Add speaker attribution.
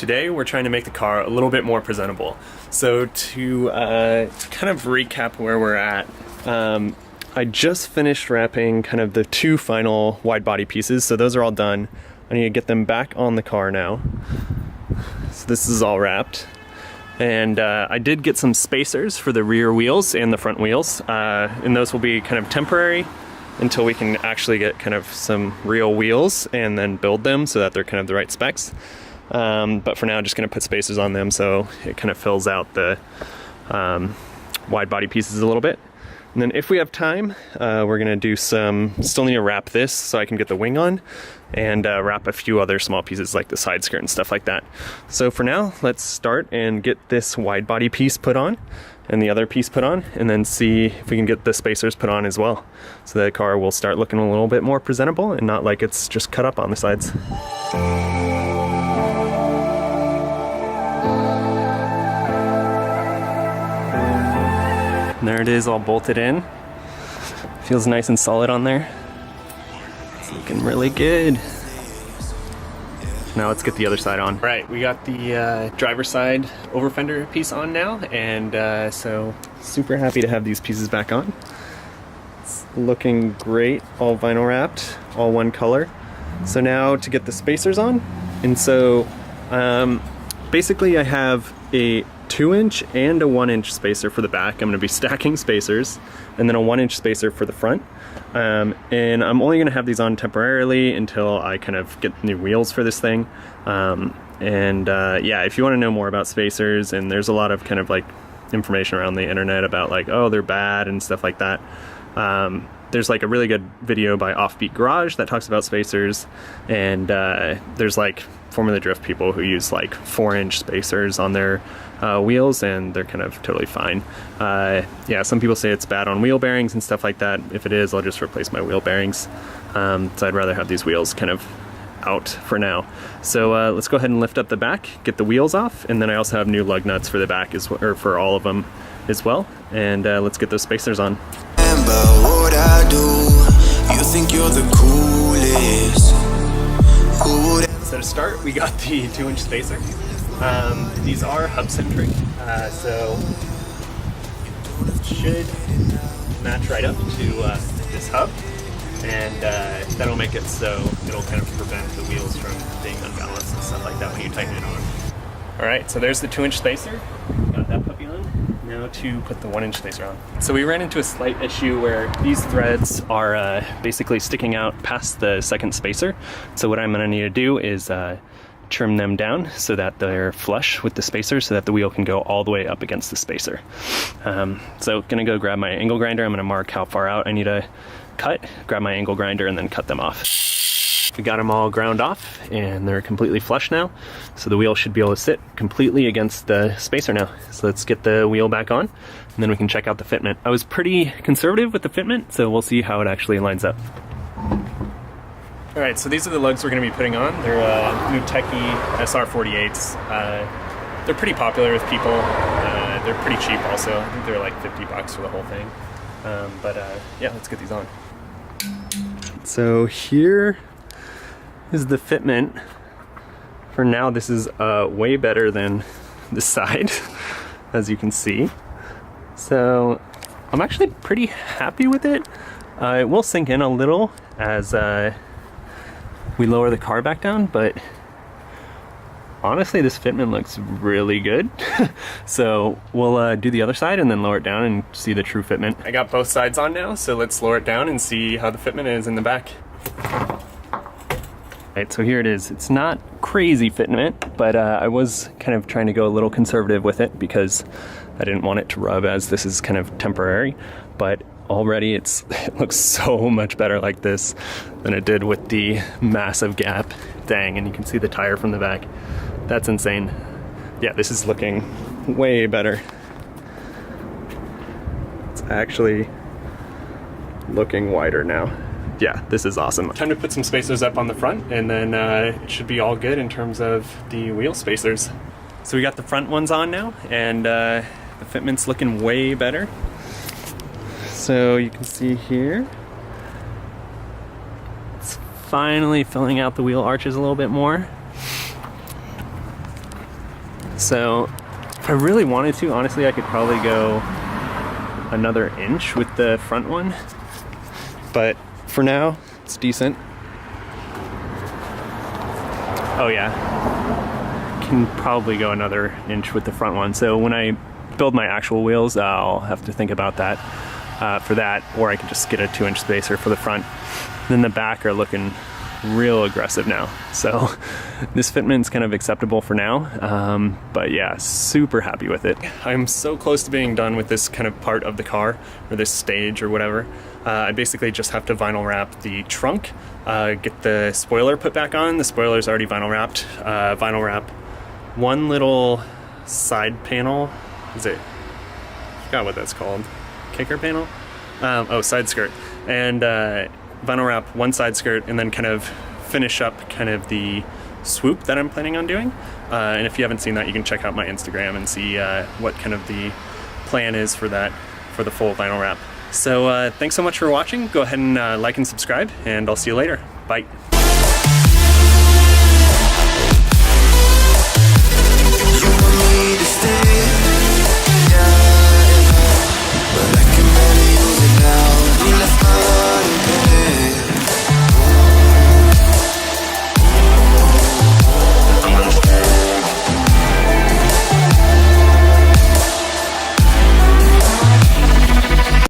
Speaker 1: Today we're trying to make the car a little bit more presentable. So to kind of recap where we're at, I just finished wrapping kind of the two final wide body pieces, so those are all done. I need to get them back on the car now. So this is all wrapped. And I did get some spacers for the rear wheels and the front wheels, and those will be kind of temporary until we can actually get kind of some real wheels and then build them so that they're kind of the right specs. But for now, I'm just going to put spacers on them so it kind of fills out the wide body pieces a little bit. And then if we have time, we're going to do still need to wrap this so I can get the wing on, and wrap a few other small pieces like the side skirt and stuff like that. So for now, let's start and get this wide body piece put on and the other piece put on, and then see if we can get the spacers put on as well. So the car will start looking a little bit more presentable and not like it's just cut up on the sides. And there it is, all bolted in. Feels nice and solid on there. It's looking really good. Now let's get the other side on. All right, we got the driver's side over fender piece on now, and so super happy to have these pieces back on. It's looking great, all vinyl wrapped, all one color. So now to get the spacers on, and so basically I have a 2-inch and a 1-inch spacer for the back. I'm going to be stacking spacers, and then a 1-inch spacer for the front. And I'm only going to have these on temporarily until I kind of get new wheels for this thing. Yeah, if you want to know more about spacers, and there's a lot of kind of like information around the internet about like, oh, they're bad and stuff like that. There's like a really good video by Offbeat Garage that talks about spacers, and there's like Formula Drift people who use like 4-inch spacers on their wheels, and they're kind of totally fine. Yeah, some people say it's bad on wheel bearings and stuff like that. If it is, I'll just replace my wheel bearings. So I'd rather have these wheels kind of out for now. So let's go ahead and lift up the back, get the wheels off, and then I also have new lug nuts for the back or for all of them as well. And let's get those spacers on. What I do, you think you're the coolest. So to start, we got the 2-inch spacer. These are hub centric, so it should match right up to this hub, and that'll make it so it'll kind of prevent the wheels from being unbalanced and stuff like that when you tighten it on. Alright, so there's the 2-inch spacer. Got that puppy on. Now to put the 1-inch spacer on. So we ran into a slight issue where these threads are basically sticking out past the second spacer. So what I'm going to need to do is trim them down so that they're flush with the spacer, so that the wheel can go all the way up against the spacer. So gonna go grab my angle grinder. I'm gonna mark how far out I need to cut, grab my angle grinder, and then cut them off. We got them all ground off, and they're completely flush now, so the wheel should be able to sit completely against the spacer now. So let's get the wheel back on, and then we can check out the fitment. I was pretty conservative with the fitment, so we'll see how it actually lines up. Alright, so these are the lugs we're going to be putting on. They're new Techie SR48s. They're pretty popular with people. They're pretty cheap also. I think they're like $50 for the whole thing. Yeah, let's get these on. So here is the fitment. For now, this is way better than this side, as you can see. So I'm actually pretty happy with it. It will sink in a little as we lower the car back down, but honestly this fitment looks really good. So we'll do the other side and then lower it down and see the true fitment. I got both sides on now, so let's lower it down and see how the fitment is in the back. Alright, so here it is. It's not crazy fitment, but I was kind of trying to go a little conservative with it because I didn't want it to rub, as this is kind of temporary, but already it looks so much better like this than it did with the massive gap. Dang, and you can see the tire from the back. That's insane. Yeah, this is looking way better. It's actually looking wider now. Yeah, this is awesome. Time to put some spacers up on the front, and then it should be all good in terms of the wheel spacers. So we got the front ones on now, and the fitment's looking way better. So you can see here, it's finally filling out the wheel arches a little bit more. So if I really wanted to, honestly, I could probably go another inch with the front one, but for now it's decent. Oh yeah, can probably go another inch with the front one. So when I build my actual wheels, I'll have to think about that for that, or I can just get a 2-inch spacer for the front. Then the back are looking real aggressive now. So this fitment's kind of acceptable for now, but yeah, super happy with it. I'm so close to being done with this kind of part of the car, or this stage or whatever. I basically just have to vinyl wrap the trunk, get the spoiler put back on. The spoiler's already vinyl wrapped. Vinyl wrap one little side panel. Is it? I forgot what that's called. Kicker panel? Oh, side skirt. And vinyl wrap one side skirt, and then kind of finish up kind of the swoop that I'm planning on doing. And if you haven't seen that, you can check out my Instagram and see what kind of the plan is for that, for the full vinyl wrap. So thanks so much for watching. Go ahead and like and subscribe, and I'll see you later. Bye.